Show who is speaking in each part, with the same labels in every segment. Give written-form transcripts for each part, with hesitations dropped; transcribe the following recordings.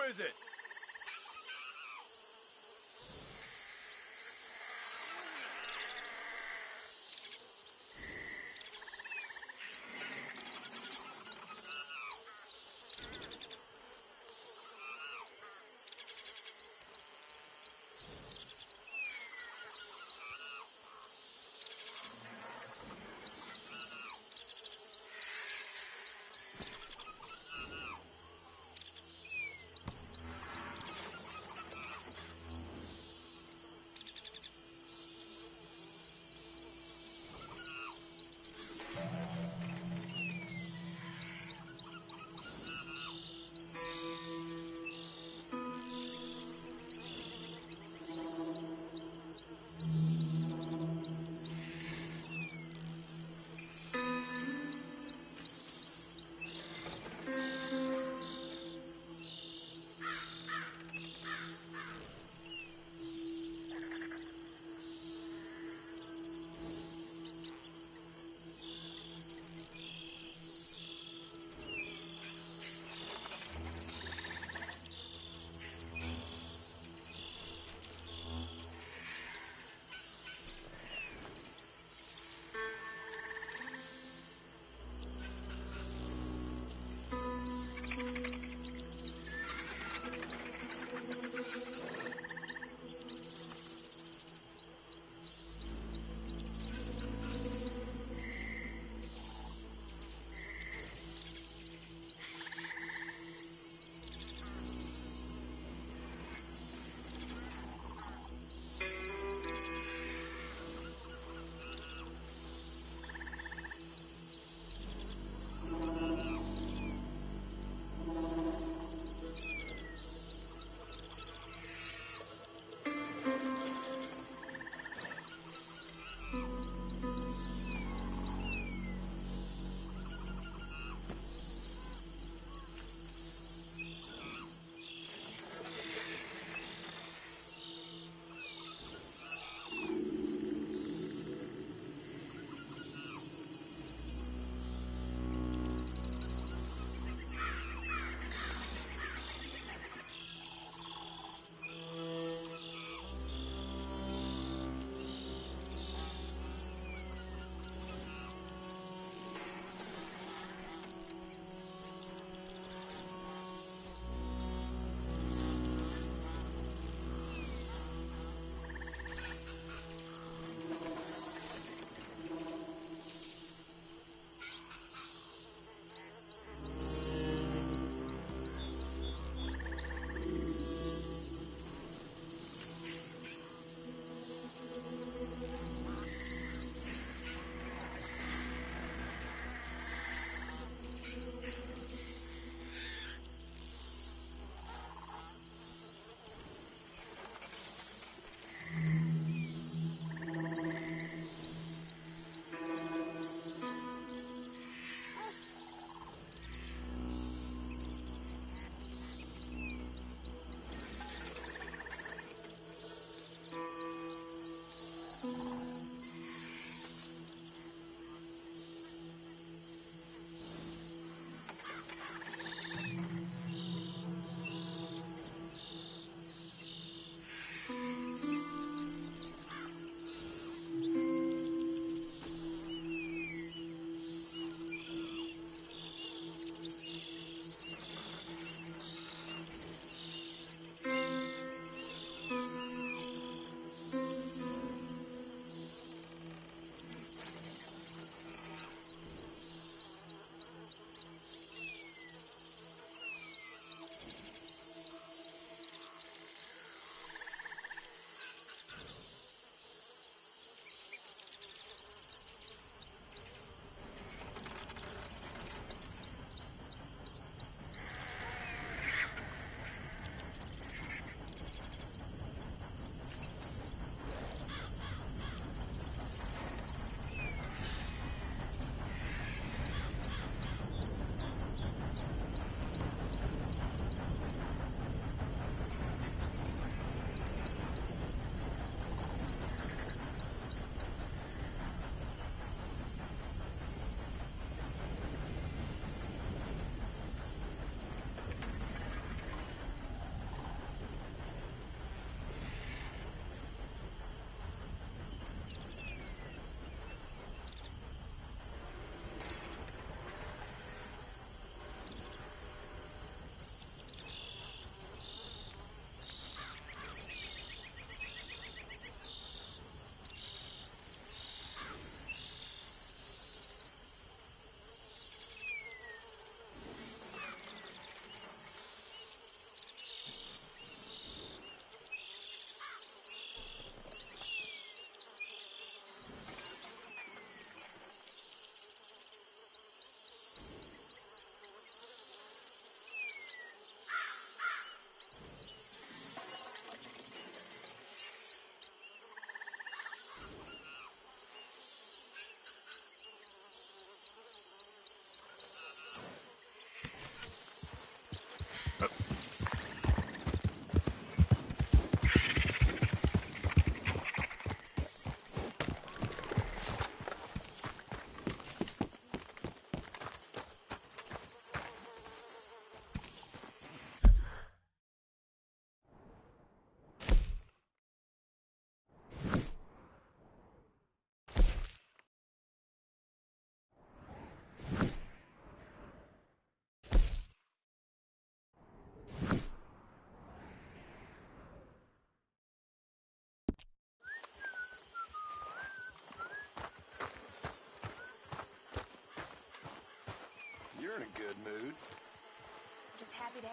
Speaker 1: Who is it?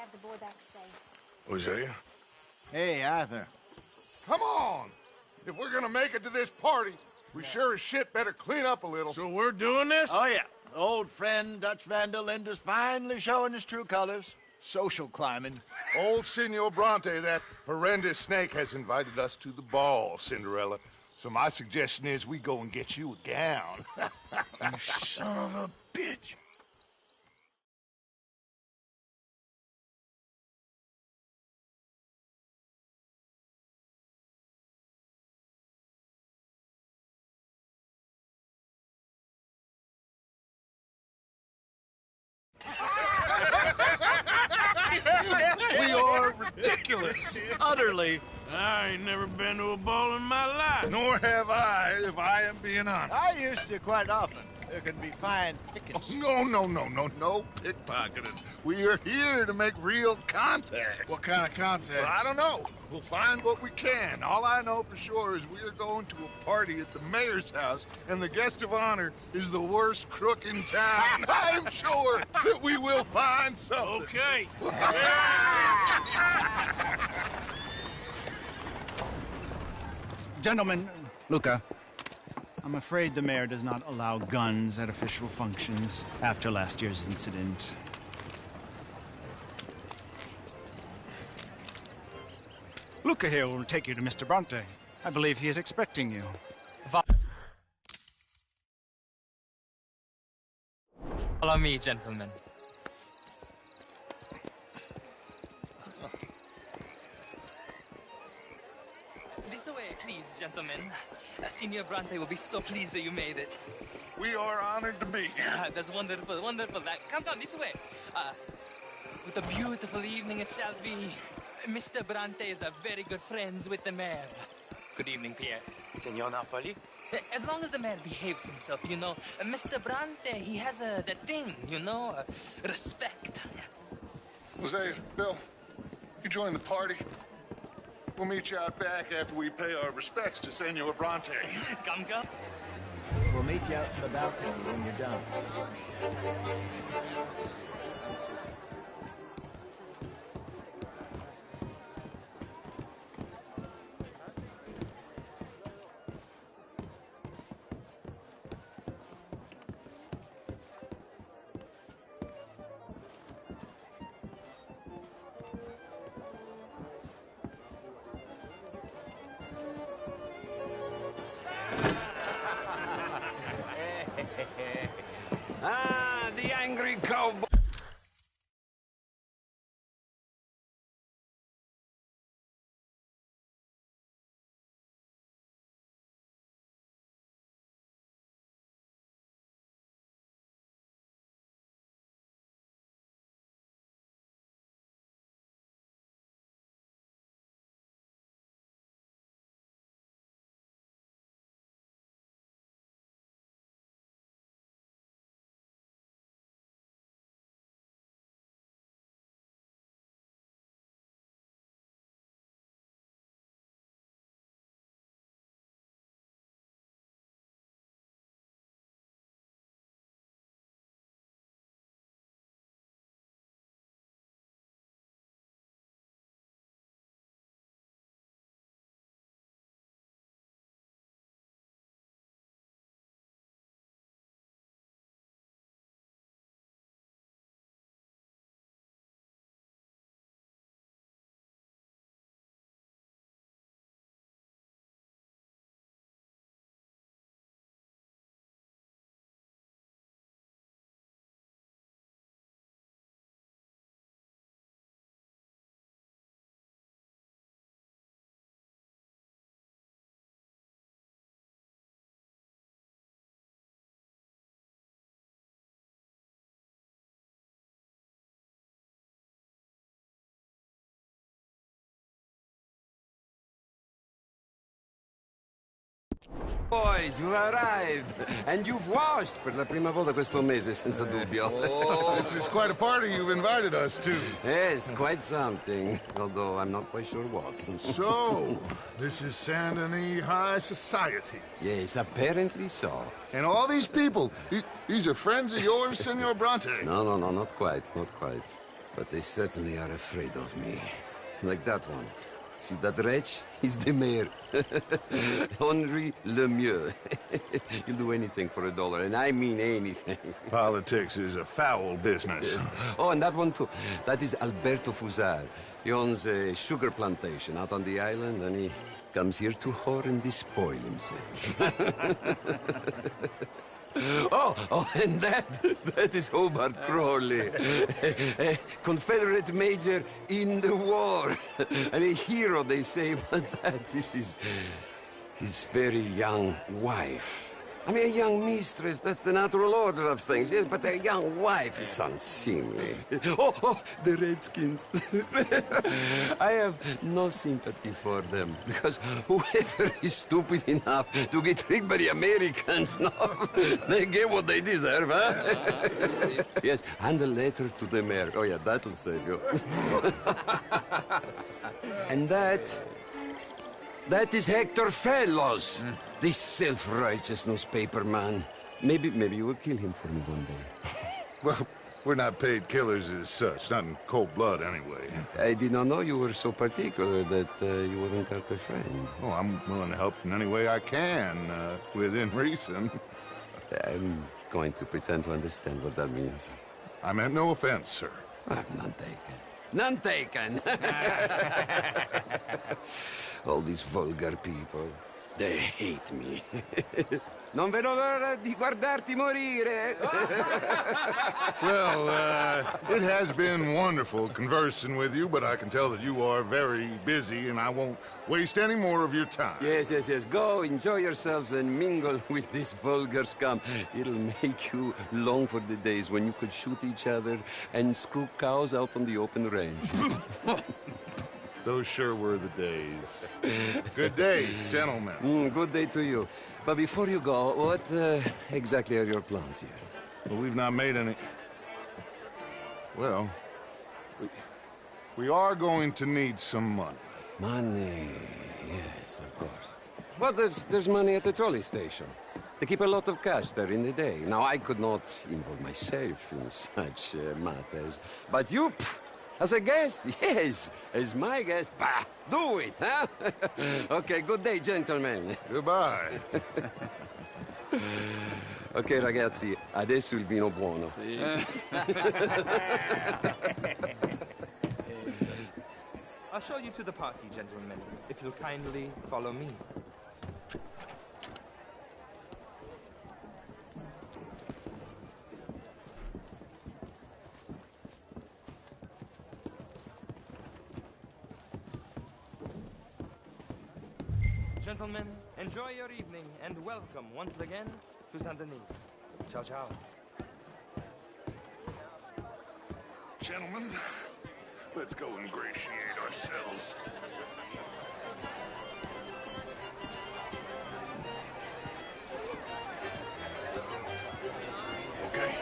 Speaker 1: had the boy backstage.
Speaker 2: Hosea?
Speaker 3: Hey, Arthur.
Speaker 4: Come on! If we're gonna make it to this party, we sure as shit better clean up a little.
Speaker 2: So we're doing this?
Speaker 3: Oh, yeah. Old friend Dutch Van der Linde's finally showing his true colors. Social climbing.
Speaker 4: Old Senor Bronte, that horrendous snake, has invited us to the ball, Cinderella. So my suggestion is we go and get you a gown.
Speaker 2: You son of a bitch.
Speaker 3: We are ridiculous. Utterly.
Speaker 2: I ain't never been to a ball in my life.
Speaker 4: Nor have I, if I am being honest.
Speaker 3: I used to quite often. There can be fine pickings.
Speaker 4: No pickpocketing. We are here to make real contact.
Speaker 2: What kind of contact?
Speaker 4: Well, I don't know. We'll find what we can. All I know for sure is we are going to a party at the mayor's house, and the guest of honor is the worst crook in town. I'm sure that we will find something.
Speaker 2: Okay.
Speaker 5: Gentlemen, Luca, I'm afraid the mayor does not allow guns at official functions after last year's incident. Luca here will take you to Mr. Bronte. I believe he is expecting you.
Speaker 6: Follow me, gentlemen. This way, please, gentlemen. Senior Bronte will be so pleased that you made it.
Speaker 4: We are honored to be here.
Speaker 6: That's wonderful, wonderful. Come, this way. What a beautiful evening it shall be. Mr. Bronte is a very good friends with the mayor. Good evening, Pierre.
Speaker 7: Senor Napoli?
Speaker 6: As long as the mayor behaves himself, you know. Mr. Bronte, he has that thing, you know, respect.
Speaker 4: Hosea, Bill, you join the party. We'll meet you out back after we pay our respects to Senor Bronte.
Speaker 6: Come.
Speaker 3: We'll meet you out in the balcony when you're done.
Speaker 7: Ah, the angry cowboy. Boys, you've arrived. And you've washed per la prima volta questo mese, senza dubbio.
Speaker 4: This is quite a party you've invited us to.
Speaker 7: Yes, quite something. Although I'm not quite sure what.
Speaker 4: So, this is Saint Denis High Society.
Speaker 7: Yes, apparently so.
Speaker 4: And all these people, these are friends of yours, Senor Bronte?
Speaker 7: No, not quite, not quite. But they certainly are afraid of me. Like that one. See that wretch? He's the mayor. Henri Lemieux. He'll do anything for $1, and I mean anything.
Speaker 4: Politics is a foul business.
Speaker 7: Yes. Oh, and that one too. That is Alberto Fusar. He owns a sugar plantation out on the island, and he comes here to whore and despoil himself. Oh, and that is Hobart Crawley, a Confederate major in the war, and a hero, they say, but that is his very young wife. I mean, a young mistress, that's the natural order of things, yes, but a young wife is unseemly. Oh, the Redskins. I have no sympathy for them, because whoever is stupid enough to get tricked by the Americans, no, they get what they deserve, huh? Yes, and a letter to the mayor. Oh, yeah, that'll save you. And that is Hector Fellows. This self-righteous newspaper man. Maybe you will kill him for me one day.
Speaker 4: Well, we're not paid killers as such, not in cold blood anyway.
Speaker 7: I did not know you were so particular that you wouldn't help a friend.
Speaker 4: Oh, I'm willing to help in any way I can, within reason.
Speaker 7: I'm going to pretend to understand what that means.
Speaker 4: I meant no offense, sir.
Speaker 7: None taken. None taken! All these vulgar people. They hate me. Non vedo l'ora di guardarti morire.
Speaker 4: Well, it has been wonderful conversing with you, but I can tell that you are very busy, and I won't waste any more of your time.
Speaker 7: Yes. Go, enjoy yourselves, and mingle with this vulgar scum. It'll make you long for the days when you could shoot each other and screw cows out on the open range.
Speaker 4: Those sure were the days. Good day, gentlemen.
Speaker 7: Good day to you. But before you go, what exactly are your plans here?
Speaker 4: Well, we've not made any... Well, we are going to need some money.
Speaker 7: Money, yes, of course. Well, there's money at the trolley station. They keep a lot of cash there in the day. Now, I could not involve myself in such matters. But you... As a guest? Yes. As my guest? Bah! Do it, huh? Okay, good day, gentlemen.
Speaker 4: Goodbye.
Speaker 7: Ok, ragazzi, adesso il vino buono.
Speaker 6: Sì.
Speaker 1: I'll show you to the party, gentlemen, if you'll kindly follow me. Gentlemen, enjoy your evening and welcome once again to Saint Denis. Ciao, ciao.
Speaker 4: Gentlemen, let's go ingratiate ourselves. Okay?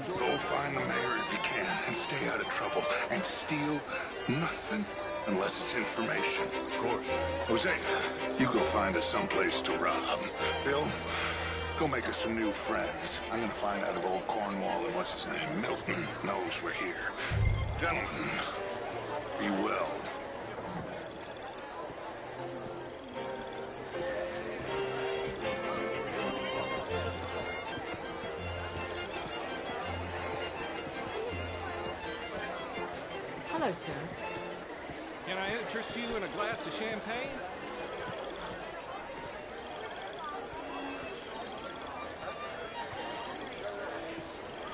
Speaker 4: Go find the mayor if you can and stay out of trouble. And steal nothing unless it's information. Of course. Jose, you go find us someplace to rob. Bill, go make us some new friends. I'm gonna find out if old Cornwall and what's his name, Milton, knows we're here. Gentlemen, be well.
Speaker 8: Hello, sir.
Speaker 9: Can I interest you in a glass of champagne?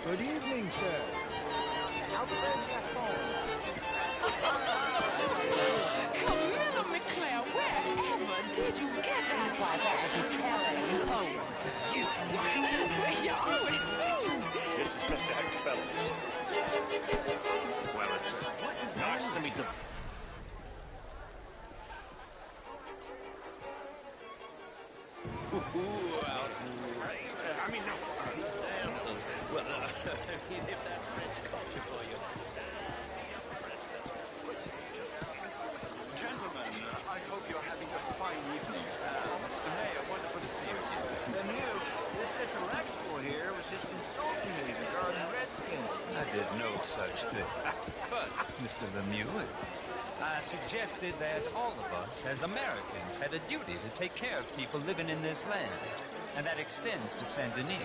Speaker 3: Good evening, sir.
Speaker 8: Camilla McClare, wherever did you get that? Why, that be telling. Oh, you. Where you always food.
Speaker 10: This is Mr. Hector Fellows. Well, it's nice to meet the... I mean, no. Well, if that's French culture for you.
Speaker 3: Gentlemen, I hope you're having a fine evening. Mr. Mayor, wonderful to
Speaker 11: thing. But, Mr. Lemieux, I suggested that all of us, as Americans, had a duty to take care of people living in this land. And that extends to Saint Denis.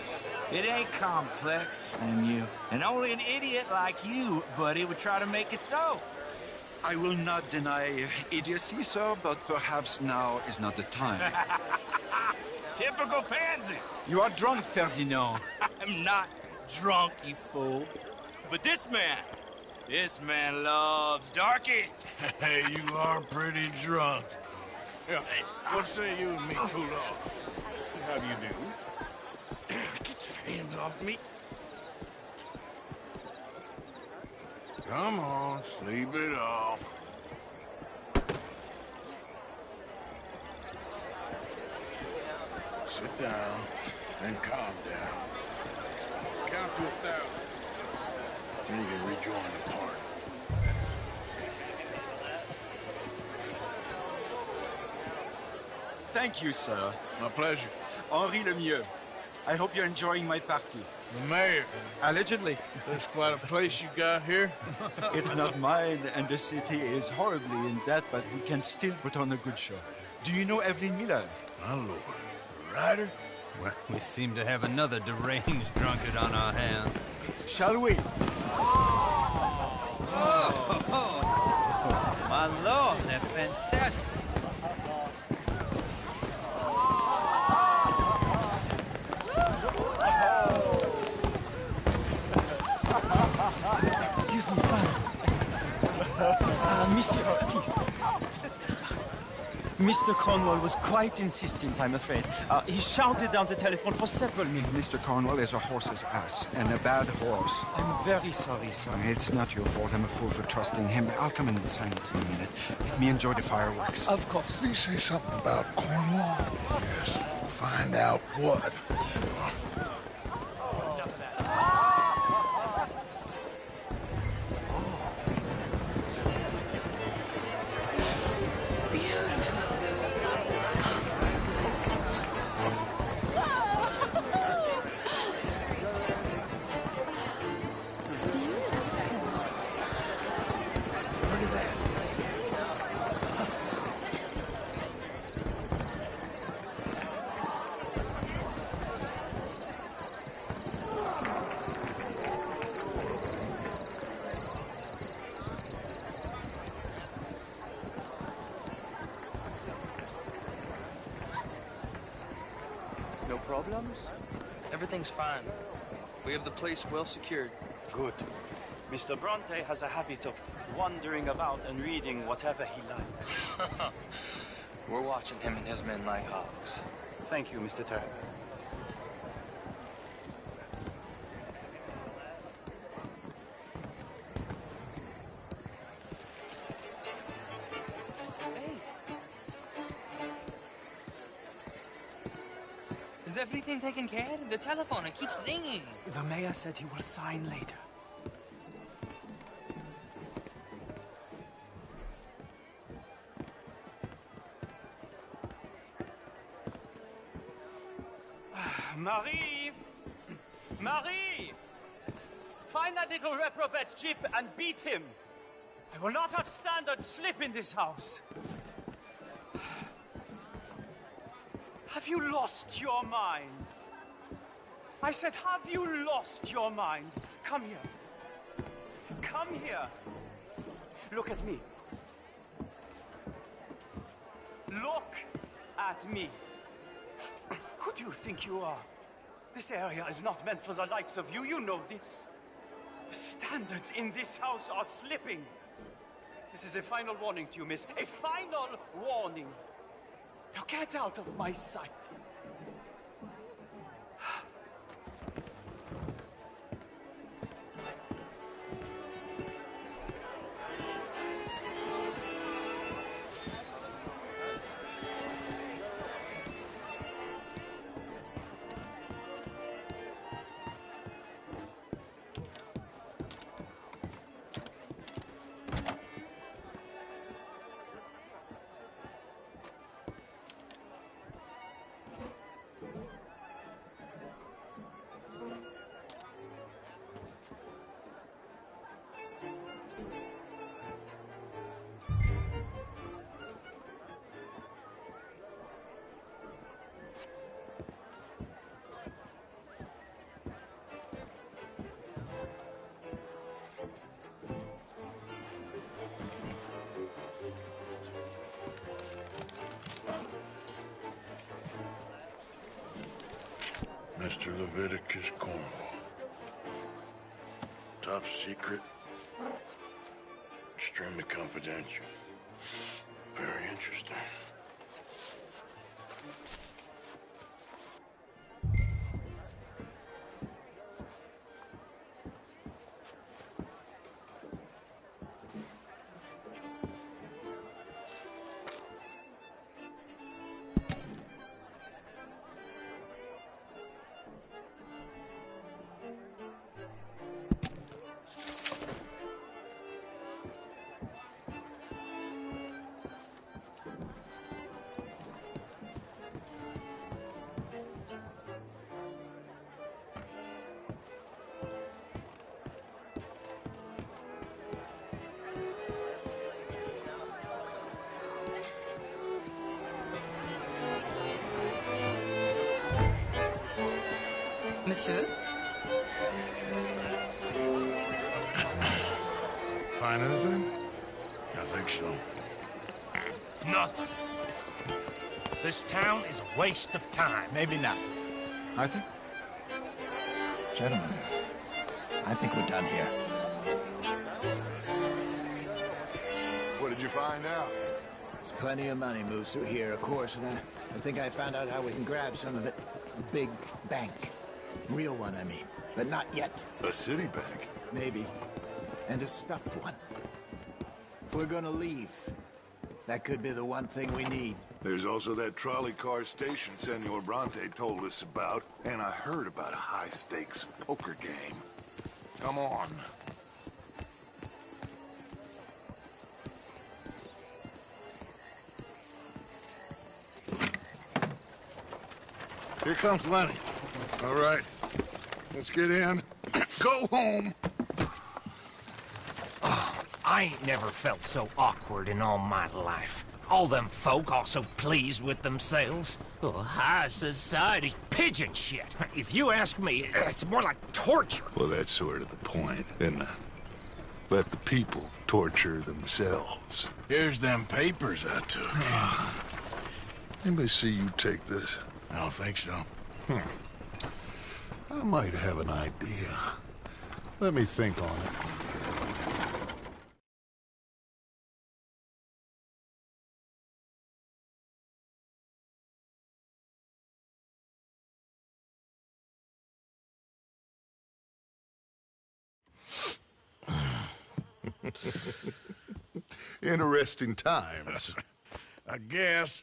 Speaker 10: It ain't complex, Lemieux. And only an idiot like you, buddy, would try to make it so.
Speaker 12: I will not deny idiocy, sir, but perhaps now is not the time.
Speaker 10: Typical pansy.
Speaker 12: You are drunk, Ferdinand.
Speaker 10: I'm not drunk, you fool. But this man loves darkies.
Speaker 2: Hey, you are pretty drunk. Yeah, hey, what say you and me cool off?
Speaker 9: How do you do?
Speaker 2: Get your hands off me. Come on, sleep it off. Sit down and calm down. Count to 1,000. Then you can rejoin the party.
Speaker 12: Thank you, sir.
Speaker 2: My pleasure.
Speaker 12: Henri Lemieux. I hope you're enjoying my party.
Speaker 2: The mayor.
Speaker 12: Allegedly.
Speaker 2: That's quite a place you got here.
Speaker 12: It's not mine, and the city is horribly in debt, but we can still put on a good show. Do you know Evelyn Miller?
Speaker 2: My lord. Ryder?
Speaker 11: Well, we seem to have another deranged drunkard on our hands.
Speaker 12: Shall we?
Speaker 11: My lord, they're fantastic.
Speaker 6: Excuse me, monsieur, please. Mr. Cornwall was quite insistent, I'm afraid. He shouted down the telephone for several minutes.
Speaker 12: Mr. Cornwall is a horse's ass, and a bad horse.
Speaker 6: I'm very sorry, sir.
Speaker 12: It's not your fault. I'm a fool for trusting him. I'll come in silent in a minute. Let me enjoy the fireworks.
Speaker 6: Of course.
Speaker 4: Did he say something about Cornwall? Yes. Find out what. Sure.
Speaker 1: No problems? Everything's fine. We have the place well secured.
Speaker 13: Good. Mr. Bronte has a habit of wandering about and reading whatever he likes.
Speaker 1: We're watching him and his men like hawks.
Speaker 13: Thank you, Mr. Turner.
Speaker 6: Is everything taken care of? The telephone, it keeps ringing.
Speaker 13: The mayor said he will sign later. Marie! Marie! Find that little reprobate Jip and beat him. I will not have standard slip in this house. Have you lost your mind? I said, have you lost your mind? Come here. Come here. Look at me. Look at me. Who do you think you are? This area is not meant for the likes of you. You know this. The standards in this house are slipping. This is a final warning to you, miss. A final warning. Now get out of my sight.
Speaker 2: Mr. Leviticus Cornwall. Top secret. Extremely confidential. Very interesting.
Speaker 8: Monsieur?
Speaker 2: Find anything? I think so.
Speaker 10: Nothing. This town is a waste of time.
Speaker 3: Maybe not. Arthur? Gentlemen, I think we're done here.
Speaker 4: What did you find out?
Speaker 3: There's plenty of money moves through here, of course, and I think I found out how we can grab some of it. A big bank. Real one, I mean. But not yet.
Speaker 2: A city bank?
Speaker 3: Maybe. And a stuffed one. If we're gonna leave, that could be the one thing we need.
Speaker 2: There's also that trolley car station Senor Bronte told us about, and I heard about a high-stakes poker game. Come on. Here comes Lenny. All right, let's get in. Go home.
Speaker 10: I ain't never felt so awkward in all my life. All them folk all so pleased with themselves. Oh, high society's pigeon shit. If you ask me, it's more like torture.
Speaker 2: Well, that's sort of the point, isn't it? Let the people torture themselves.
Speaker 4: Here's them papers I took.
Speaker 2: Anybody see you take this?
Speaker 4: I don't think so.
Speaker 2: I might have an idea. Let me think on it. Interesting times.
Speaker 4: I guess.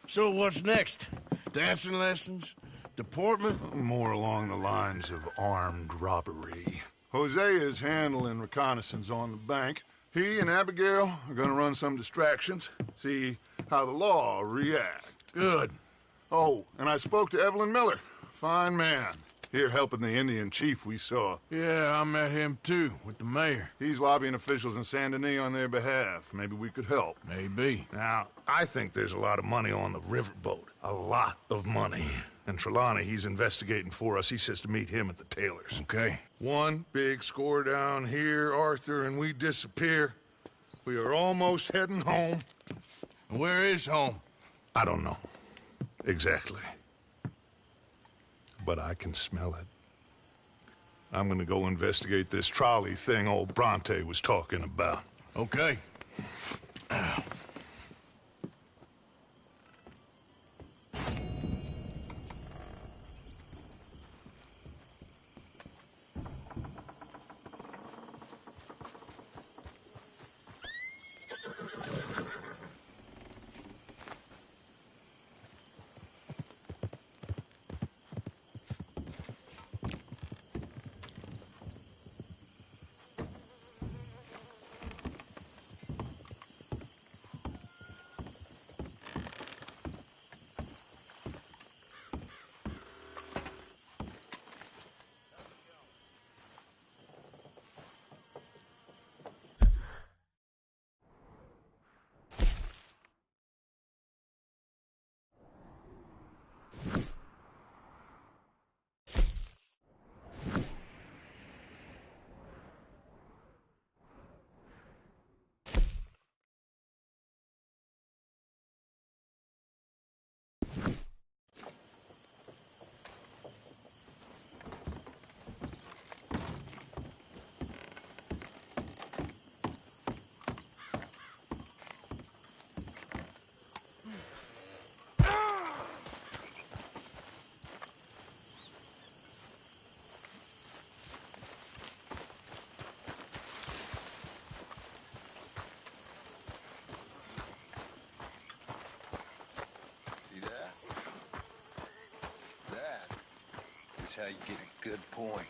Speaker 4: So what's next? Dancing lessons? Deportment?
Speaker 2: More along the lines of armed robbery. Jose is handling reconnaissance on the bank. He and Abigail are gonna run some distractions, see how the law react.
Speaker 4: Good.
Speaker 2: Oh, and I spoke to Evelyn Miller. Fine man. Here helping the Indian chief we saw.
Speaker 4: Yeah, I met him too, with the mayor.
Speaker 2: He's lobbying officials in Saint Denis on their behalf. Maybe we could help.
Speaker 4: Maybe.
Speaker 2: Now, I think there's a lot of money on the riverboat. A lot of money. And Trelawney, he's investigating for us. He says to meet him at the Taylor's.
Speaker 4: Okay.
Speaker 2: One big score down here, Arthur, and we disappear. We are almost heading home.
Speaker 4: Where is home?
Speaker 2: I don't know. Exactly. But I can smell it. I'm gonna go investigate this trolley thing old Bronte was talking about.
Speaker 4: Okay.
Speaker 14: how you get a good point.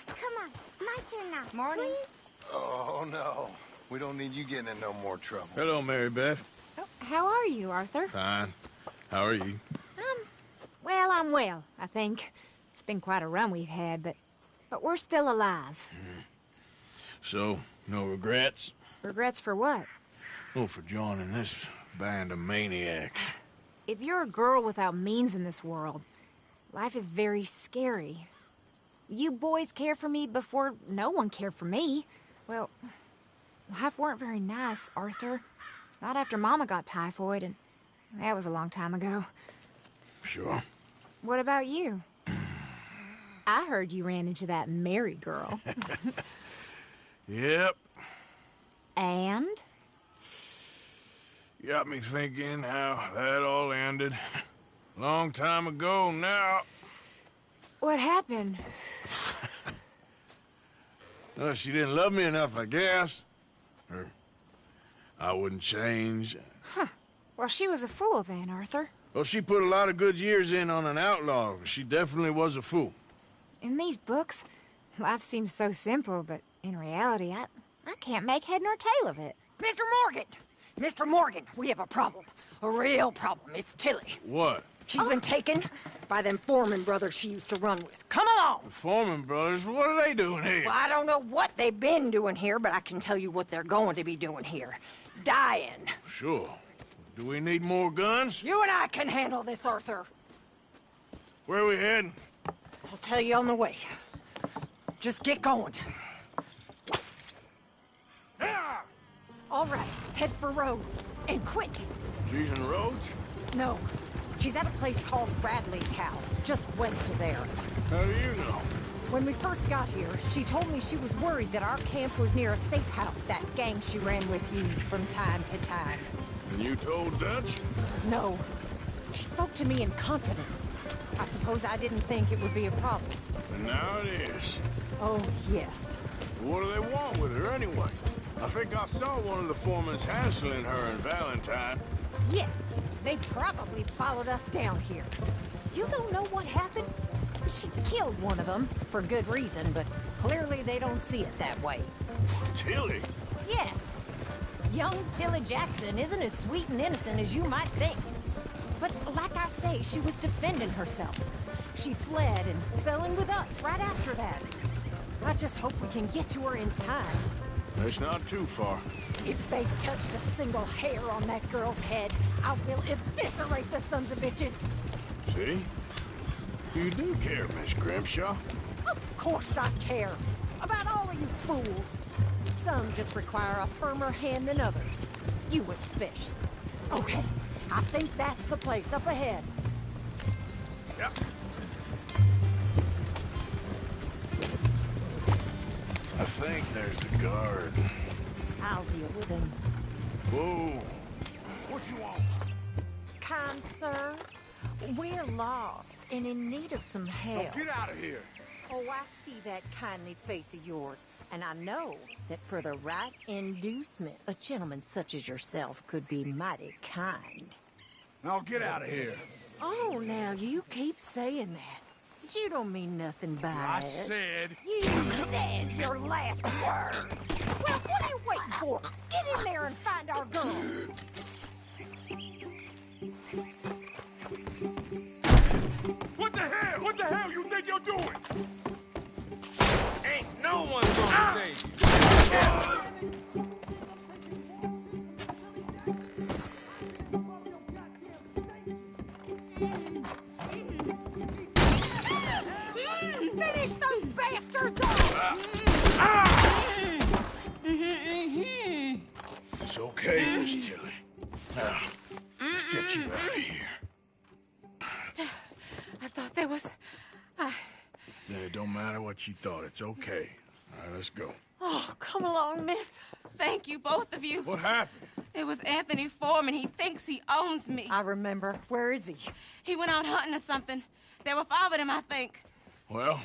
Speaker 15: Come on, my turn now.
Speaker 8: Morning.
Speaker 15: Please?
Speaker 14: Oh, no. We don't need you getting in no more trouble.
Speaker 4: Hello, Mary Beth.
Speaker 8: Oh, how are you, Arthur?
Speaker 4: Fine. How are you?
Speaker 8: Well, I'm well, I think. It's been quite a run we've had, but we're still alive.
Speaker 4: So, no regrets?
Speaker 8: Regrets for what?
Speaker 4: Oh, for joining this band of maniacs.
Speaker 8: If you're a girl without means in this world, life is very scary. You boys cared for me before no one cared for me. Well, life weren't very nice, Arthur. Not after Mama got typhoid, and that was a long time ago.
Speaker 4: Sure.
Speaker 8: What about you? I heard you ran into that Mary girl.
Speaker 4: Yep.
Speaker 8: And?
Speaker 4: Got me thinking how that all ended. Long time ago now.
Speaker 8: What happened?
Speaker 4: Well, she didn't love me enough, I guess. Or I wouldn't change.
Speaker 8: Huh. Well, she was a fool then, Arthur.
Speaker 4: Well, she put a lot of good years in on an outlaw. She definitely was a fool.
Speaker 8: In these books, life seems so simple, but in reality, I can't make head nor tail of it.
Speaker 16: Mr. Morgan! Mr. Morgan, we have a problem. A real problem. It's Tilly.
Speaker 4: What?
Speaker 16: She's been taken by them Foreman brothers she used to run with. Come along!
Speaker 4: The Foreman brothers? What are they doing here?
Speaker 16: Well, I don't know what they've been doing here, but I can tell you what they're going to be doing here. Dying.
Speaker 4: Sure. Do we need more guns?
Speaker 16: You and I can handle this, Arthur.
Speaker 4: Where are we heading?
Speaker 16: I'll tell you on the way. Just get going. All right, head for Rhodes. And quick.
Speaker 4: She's in Rhodes?
Speaker 16: No, she's at a place called Bradley's house, just west of there.
Speaker 4: How do you know?
Speaker 16: When we first got here, she told me she was worried that our camp was near a safe house that gang she ran with used from time to time.
Speaker 4: And you told Dutch?
Speaker 16: No. She spoke to me in confidence. I suppose I didn't think it would be a problem.
Speaker 4: And now it is.
Speaker 16: Oh, yes.
Speaker 4: What do they want with her anyway? I think I saw one of the foremans hassling her and Valentine.
Speaker 16: Yes, they probably followed us down here. You don't know what happened? She killed one of them, for good reason, but clearly they don't see it that way.
Speaker 4: Tilly?
Speaker 16: Yes. Young Tilly Jackson isn't as sweet and innocent as you might think. But like I say, she was defending herself. She fled and fell in with us right after that. I just hope we can get to her in time.
Speaker 4: That's not too far.
Speaker 16: If they've touched a single hair on that girl's head, I will eviscerate the sons of bitches.
Speaker 4: See? You do care, Miss Grimshaw.
Speaker 16: Of course I care. About all of you fools. Some just require a firmer hand than others. You especially. Okay, I think that's the place up ahead.
Speaker 4: Yep. I think there's a guard.
Speaker 16: I'll deal with him.
Speaker 4: Whoa. What you want?
Speaker 16: Kind sir, we're lost and in need of some help.
Speaker 4: Get out of here.
Speaker 16: Oh, I see that kindly face of yours, and I know that for the right inducement, a gentleman such as yourself could be mighty kind.
Speaker 4: Now get out of here.
Speaker 16: Oh, now you keep saying that. But you don't mean nothing by
Speaker 4: I
Speaker 16: it.
Speaker 4: said...
Speaker 16: You said your last words. Well, what are you waiting for? Get in there and find our girl.
Speaker 4: What the hell? What the hell you think you're doing?
Speaker 1: Ain't no one gonna save you.
Speaker 16: Finish those bastards off!
Speaker 4: It's okay, Miss Tilly. Now, let's get you out of here.
Speaker 8: I thought there was...
Speaker 4: Yeah, it don't matter what you thought. It's okay. All right, let's go.
Speaker 8: Oh, come along, miss. Thank you, both of you.
Speaker 4: What happened?
Speaker 8: It was Anthony Foreman. He thinks he owns me.
Speaker 16: I remember. Where is he?
Speaker 8: He went out hunting or something. There were 5 of them, I think.
Speaker 4: Well,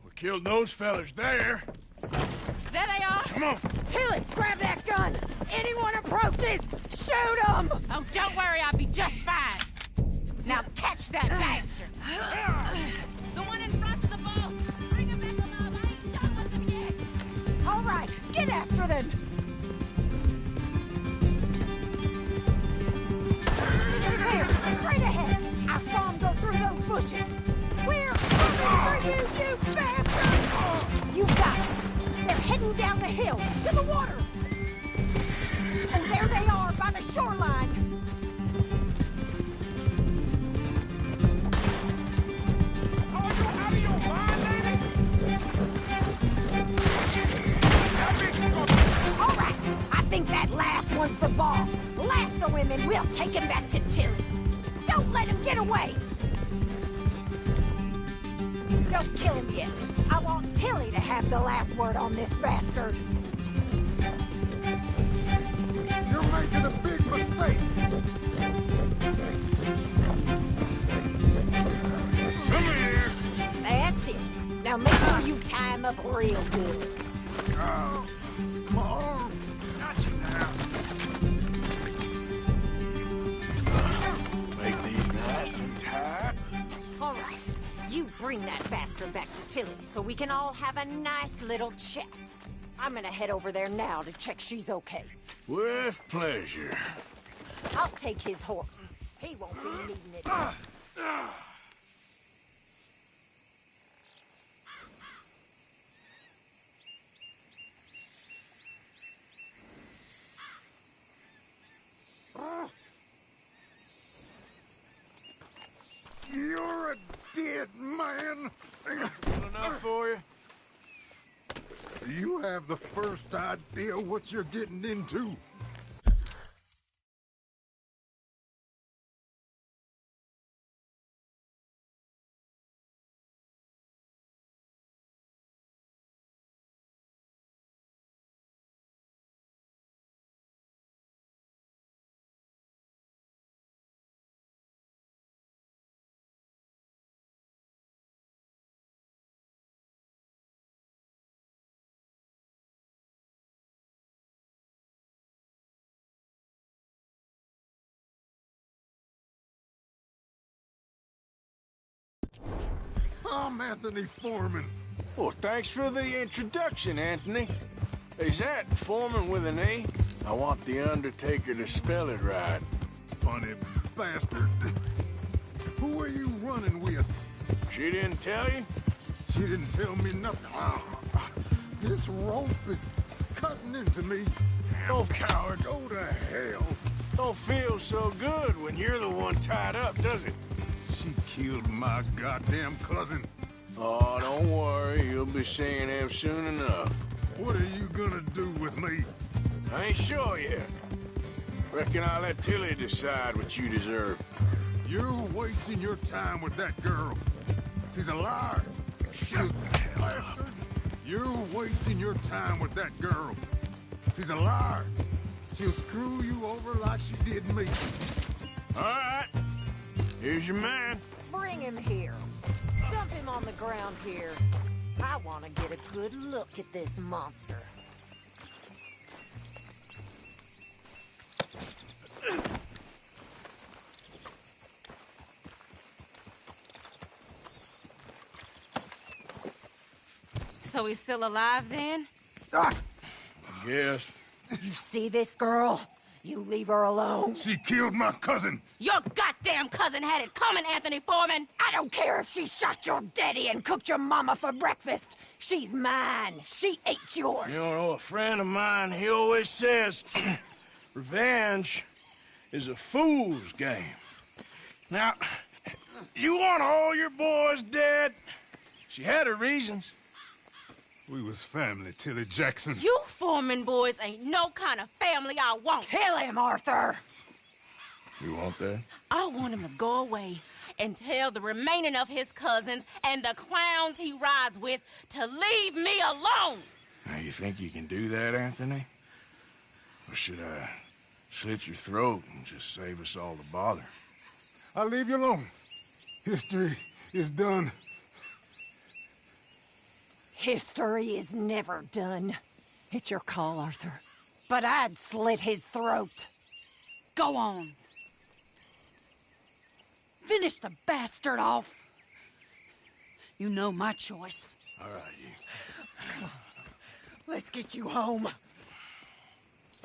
Speaker 4: we killed those fellas there.
Speaker 8: There they are.
Speaker 4: Come on.
Speaker 16: Tilly, grab that gun. Anyone approaches, shoot them.
Speaker 8: Oh, don't worry. I'll be just fine.
Speaker 16: Now catch that bastard.
Speaker 8: The one
Speaker 16: bushes! We're coming for you, you bastard! You got it! They're heading down the hill, to the water! And there they are, by the shoreline! All right, I think that last one's the boss. Lasso him and we'll take him back to Tilly. Don't let him get away! Don't kill him yet. I want Tilly to have the last word on this bastard.
Speaker 4: You're making a big mistake. Come here.
Speaker 16: That's it. Now make sure you tie him up real good.
Speaker 4: Oh, come on. Got you now.
Speaker 17: Make these nice and tight.
Speaker 16: All right. You bring that bastard back to Tilly so we can all have a nice little chat. I'm gonna head over there now to check she's okay.
Speaker 17: With pleasure.
Speaker 16: I'll take his horse. He won't be needing it.
Speaker 4: You're a dead man.
Speaker 17: Good enough for you?
Speaker 4: You have the first idea what you're getting into. I'm Anthony Foreman.
Speaker 17: Well, thanks for the introduction, Anthony. Is that Foreman with an A? I want the Undertaker to spell it right.
Speaker 4: Funny bastard. Who are you running with?
Speaker 17: She didn't tell you?
Speaker 4: She didn't tell me nothing. This rope is cutting into me.
Speaker 17: Oh, coward.
Speaker 4: Go to hell.
Speaker 17: Don't feel so good when you're the one tied up, does it?
Speaker 4: She killed my goddamn cousin.
Speaker 17: Oh, don't worry. You'll be seeing him soon enough.
Speaker 4: What are you gonna do with me?
Speaker 17: I ain't sure yet. Reckon I'll let Tilly decide what you deserve.
Speaker 4: You're wasting your time with that girl. She's a liar. Shut the hell up. You're wasting your time with that girl. She's a liar. She'll screw you over like she did me.
Speaker 17: All right. Here's your man.
Speaker 16: Bring him here. Dump him on the ground here. I want to get a good look at this monster.
Speaker 18: So he's still alive then?
Speaker 17: Yes.
Speaker 16: You see this girl? You leave her alone.
Speaker 4: She killed my cousin.
Speaker 18: Your goddamn cousin had it coming, Anthony Foreman!
Speaker 16: I don't care if she shot your daddy and cooked your mama for breakfast. She's mine. She ate yours.
Speaker 17: You know, a friend of mine, he always says, revenge is a fool's game. Now, you want all your boys dead? She had her reasons.
Speaker 4: We was family, Tilly Jackson.
Speaker 18: You Foreman boys ain't no kind of family I want.
Speaker 16: Kill him, Arthur!
Speaker 17: You want that?
Speaker 18: I want him to go away and tell the remaining of his cousins and the clowns he rides with to leave me alone.
Speaker 17: Now, you think you can do that, Anthony? Or should I slit your throat and just save us all the bother?
Speaker 4: I'll leave you alone. History is done.
Speaker 16: History is never done. It's your call, Arthur. But I'd slit his throat.
Speaker 18: Go on. Finish the bastard off. You know my choice.
Speaker 17: All right, you.
Speaker 16: Come on. Let's get you home.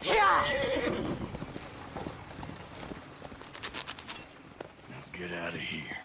Speaker 16: Yeah!
Speaker 17: Now get out of here.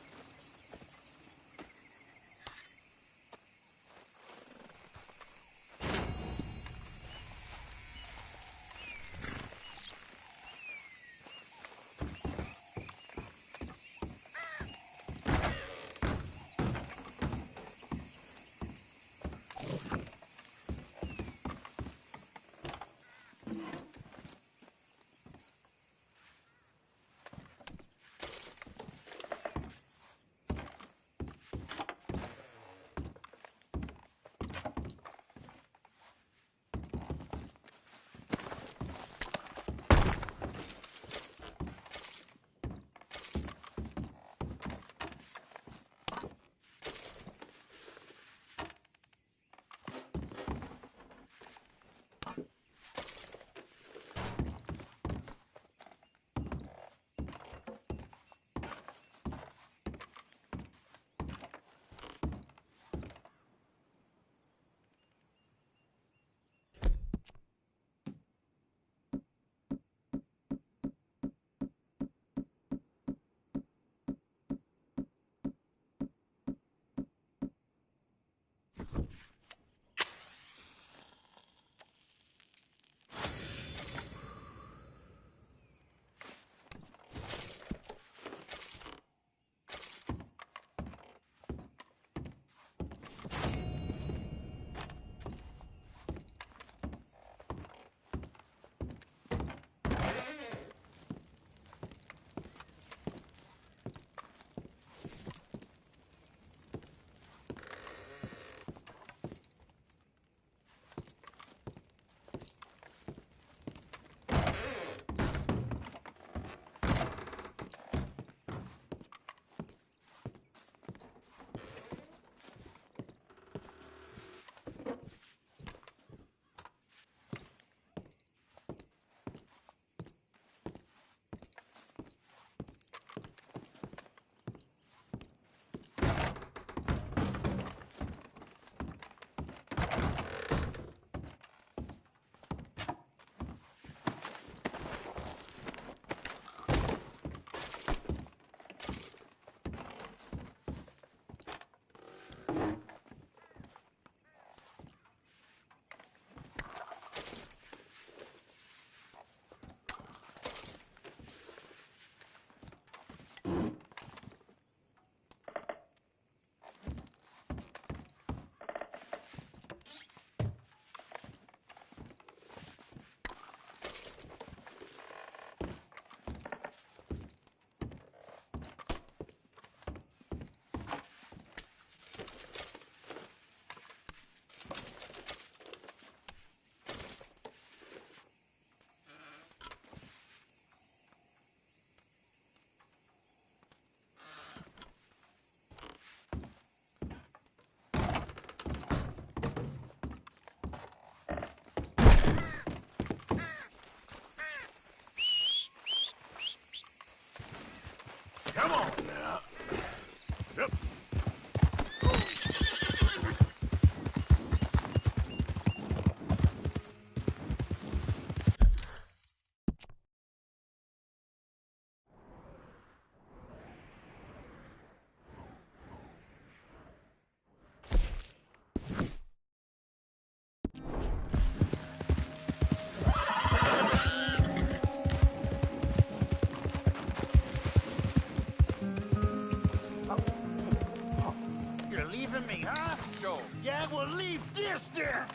Speaker 17: leave this there!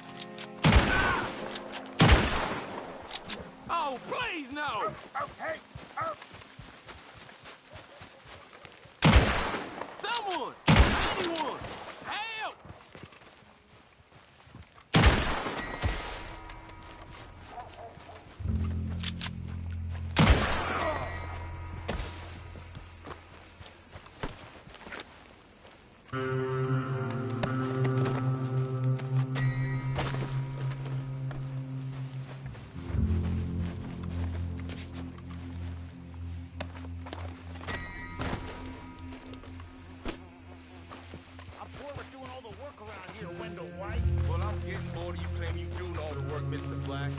Speaker 1: Oh, please, no!
Speaker 17: Okay.
Speaker 1: Someone! Anyone! Help!
Speaker 17: Well, I'm getting bored of you claiming you doing all the work, Mr. Black.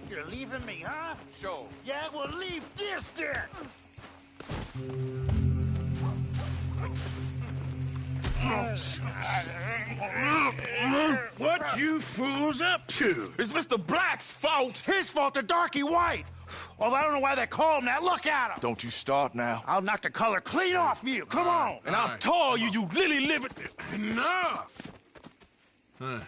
Speaker 17: You're leaving me, huh?
Speaker 1: Sure.
Speaker 17: Yeah, well, leave this there! What you fools up to?
Speaker 1: It's Mr. Black's fault!
Speaker 17: His fault, the darky white! Although I don't know why they call him that. Look at him!
Speaker 14: Don't you start now.
Speaker 17: I'll knock the color clean off you. Come on!
Speaker 1: And I'll tell you, you lily-livered...
Speaker 17: Enough! Huh.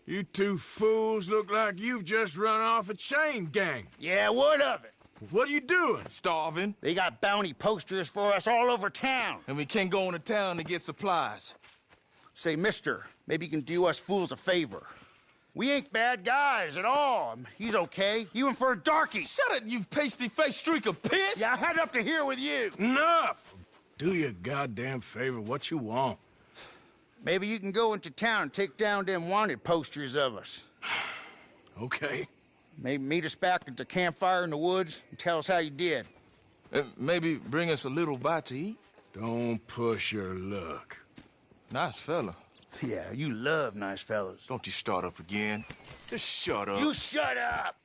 Speaker 17: You two fools look like you've just run off a chain gang. Yeah, what of it? What are you doing?
Speaker 14: Starving.
Speaker 17: They got bounty posters for us all over town.
Speaker 1: And we can't go into town to get supplies.
Speaker 17: Say, mister, maybe you can do us fools a favor. We ain't bad guys at all. He's okay. You in for a darky.
Speaker 1: Shut it, you pasty-faced streak of piss!
Speaker 17: Yeah, I had up to here with you. Enough! Do you a goddamn favor. What you want? Maybe you can go into town and take down them wanted posters of us. Okay. Maybe meet us back at the campfire in the woods and tell us how you did.
Speaker 1: Maybe bring us a little bite to eat?
Speaker 17: Don't push your luck.
Speaker 1: Nice fella.
Speaker 17: Yeah, you love nice fellas.
Speaker 14: Don't you start up again. Just shut up.
Speaker 17: You shut up!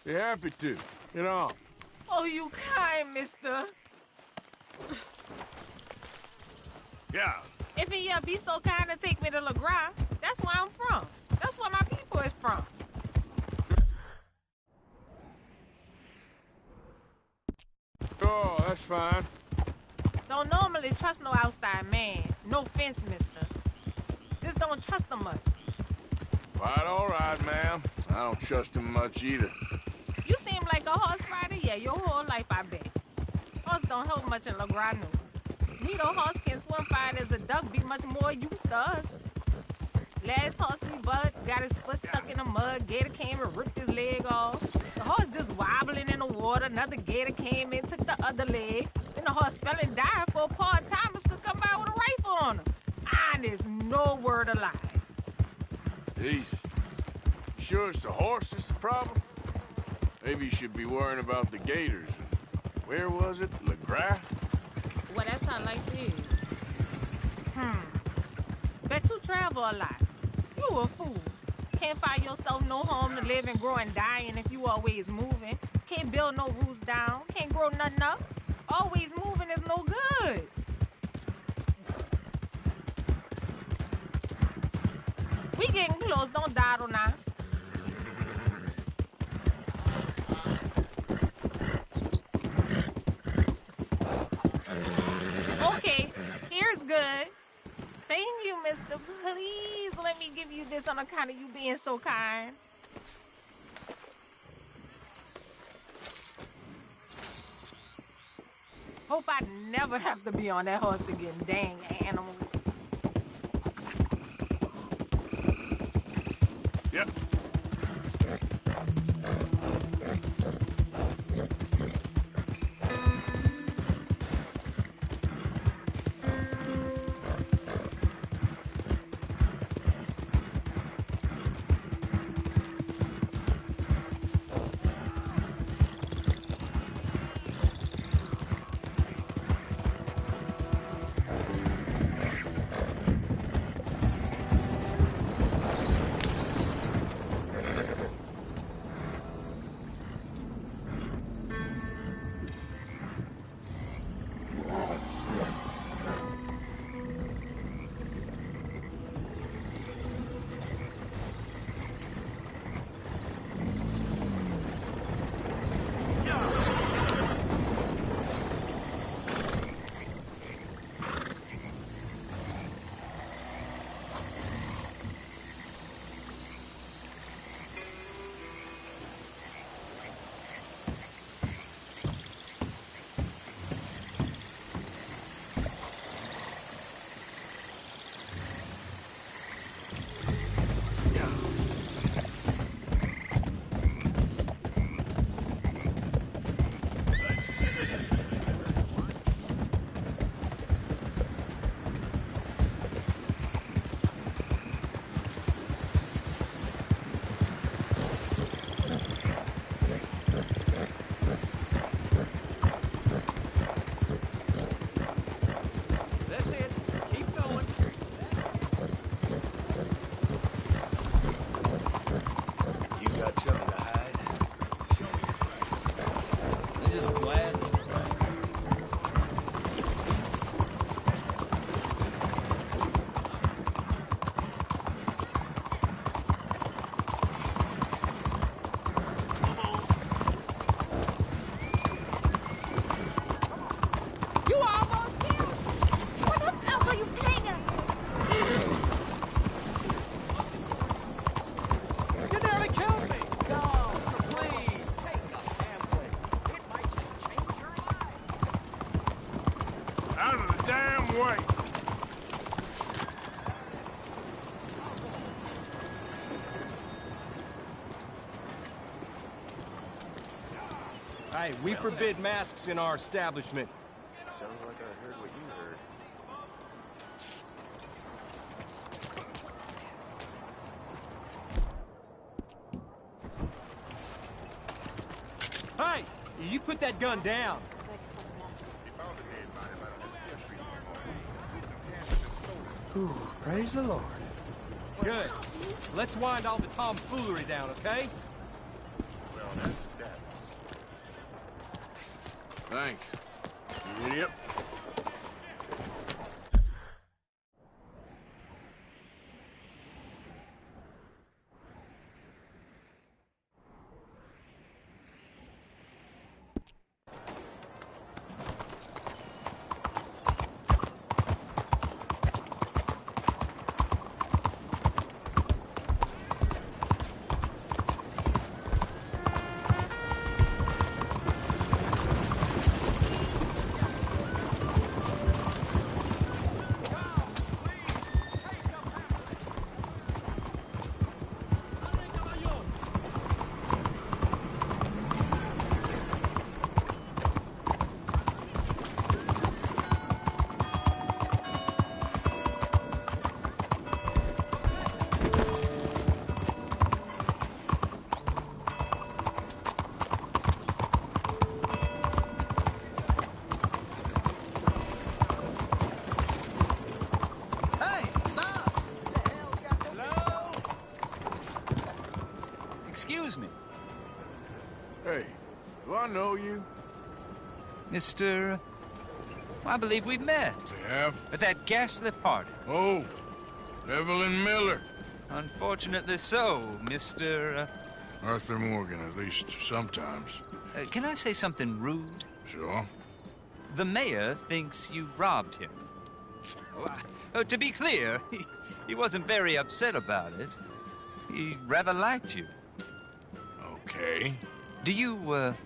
Speaker 17: Be happy to. Get on.
Speaker 16: Oh, you kind, mister.
Speaker 17: Yeah.
Speaker 16: If you be so kind to take me to LeGras, that's where I'm from. That's where my people is from.
Speaker 17: Oh, that's fine.
Speaker 16: Don't normally trust no outside man. No offense, mister. Just don't trust him much.
Speaker 17: Quite all right, ma'am. I don't trust him much either.
Speaker 16: You seem like a horse rider, yeah, your whole life, I bet. Horse don't help much in LeGras, no. Me, though, horse can swim fine as a duck, be much more used to us. Last horse we bought got his foot stuck in the mud. Gator came and ripped his leg off. The horse just wobbling in the water. Another gator came in, took the other leg. Then the horse fell and died before part-timers could come by with a rifle on him. Honest, no word of lie.
Speaker 17: Jesus. You sure it's the horse that's the problem? Maybe you should be worrying about the gators. Where was it? LeGras?
Speaker 16: Well, that's how life is. Bet you travel a lot. You a fool. Can't find yourself no home to live and grow and dying if you always moving. Can't build no roots down. Can't grow nothing up. Always moving is no good. We getting close. Don't dawdle now. Okay, here's good. Thank you, mister. Please let me give you this on account of you being so kind. Hope I never have to be on that horse again, dang animals.
Speaker 17: Yep.
Speaker 19: Hey, we forbid masks in our establishment.
Speaker 14: Sounds like I heard what you heard.
Speaker 19: Hey, you put that gun down.
Speaker 12: Ooh, praise the Lord.
Speaker 19: Good. Let's wind all the tomfoolery down, okay?
Speaker 14: Well, that's
Speaker 17: Thanks. You idiot.
Speaker 11: Excuse me.
Speaker 17: Hey, do I know you?
Speaker 11: Mr. I believe we've met.
Speaker 17: We have?
Speaker 11: At that ghastly party.
Speaker 17: Oh, Evelyn Miller.
Speaker 11: Unfortunately so, Mr.
Speaker 17: Arthur Morgan, at least sometimes.
Speaker 11: Can I say something rude?
Speaker 17: Sure.
Speaker 11: The mayor thinks you robbed him. To be clear, he wasn't very upset about it. He rather liked you.
Speaker 17: Okay.
Speaker 11: Do you, well,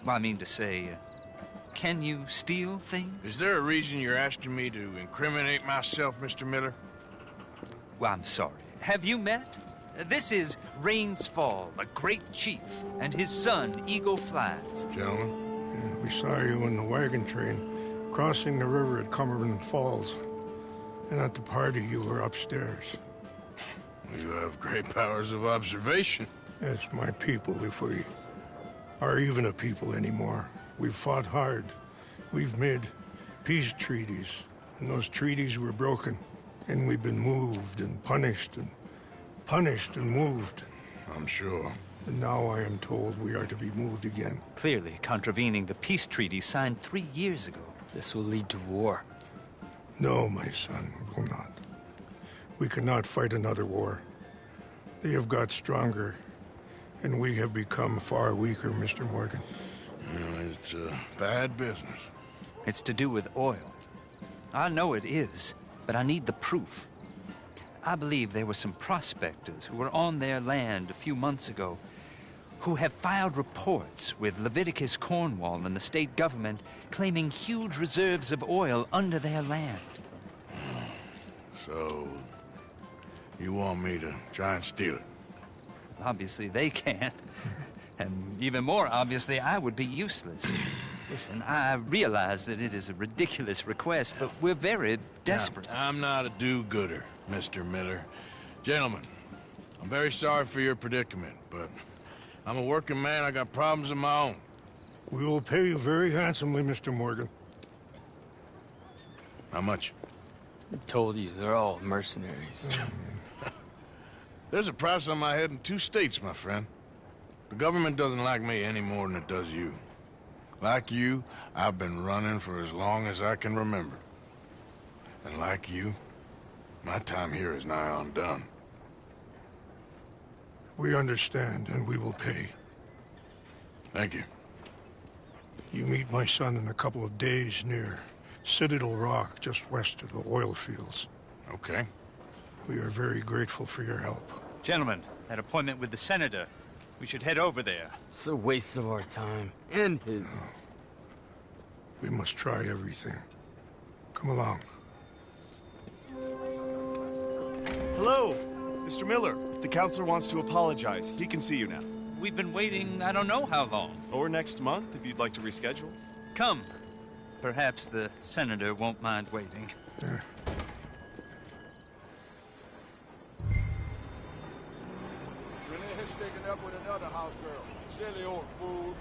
Speaker 11: I mean to say, can you steal things?
Speaker 17: Is there a reason you're asking me to incriminate myself, Mr. Miller?
Speaker 11: Well, I'm sorry. Have you met? This is Rains Fall, a great chief, and his son, Eagle Flies.
Speaker 17: Gentlemen?
Speaker 20: Yeah, we saw you in the wagon train, crossing the river at Cumberland Falls. And at the party, you were upstairs.
Speaker 17: You have great powers of observation.
Speaker 20: That's my people, if we are even a people anymore. We've fought hard. We've made peace treaties, and those treaties were broken. And we've been moved and punished and moved.
Speaker 17: I'm sure.
Speaker 20: And now I am told we are to be moved again.
Speaker 11: Clearly contravening the peace treaty signed 3 years ago.
Speaker 19: This will lead to war.
Speaker 20: No, my son, it will not. We cannot fight another war. They have got stronger, and we have become far weaker, Mr. Morgan.
Speaker 17: It's bad business.
Speaker 11: It's to do with oil. I know it is, but I need the proof. I believe there were some prospectors who were on their land a few months ago who have filed reports with Leviticus Cornwall and the state government claiming huge reserves of oil under their land.
Speaker 17: So, you want me to try and steal it?
Speaker 11: Obviously they can't. And even more obviously, I would be useless. Listen, I realize that it is a ridiculous request, but we're very desperate.
Speaker 17: Now, I'm not a do-gooder, Mr. Miller. Gentlemen, I'm very sorry for your predicament, but I'm a working man. I got problems of my own.
Speaker 20: We will pay you very handsomely, Mr. Morgan.
Speaker 17: How much?
Speaker 19: I told you, they're all mercenaries.
Speaker 17: There's a price on my head in 2 states, my friend. The government doesn't like me any more than it does you. Like you, I've been running for as long as I can remember. And like you, my time here is nigh on done.
Speaker 20: We understand, and we will pay.
Speaker 17: Thank you.
Speaker 20: You meet my son in a couple of days near Citadel Rock, just west of the oil fields.
Speaker 17: Okay.
Speaker 20: We are very grateful for your help.
Speaker 11: Gentlemen, that appointment with the senator. We should head over there.
Speaker 19: It's a waste of our time. And his.
Speaker 20: We must try everything. Come along.
Speaker 21: Hello, Mr. Miller. The counselor wants to apologize. He can see you now.
Speaker 11: We've been waiting I don't know how long.
Speaker 21: Or next month, if you'd like to reschedule.
Speaker 11: Come. Perhaps the senator won't mind waiting.
Speaker 4: Renee's sticking up with another house girl. Silly old fool.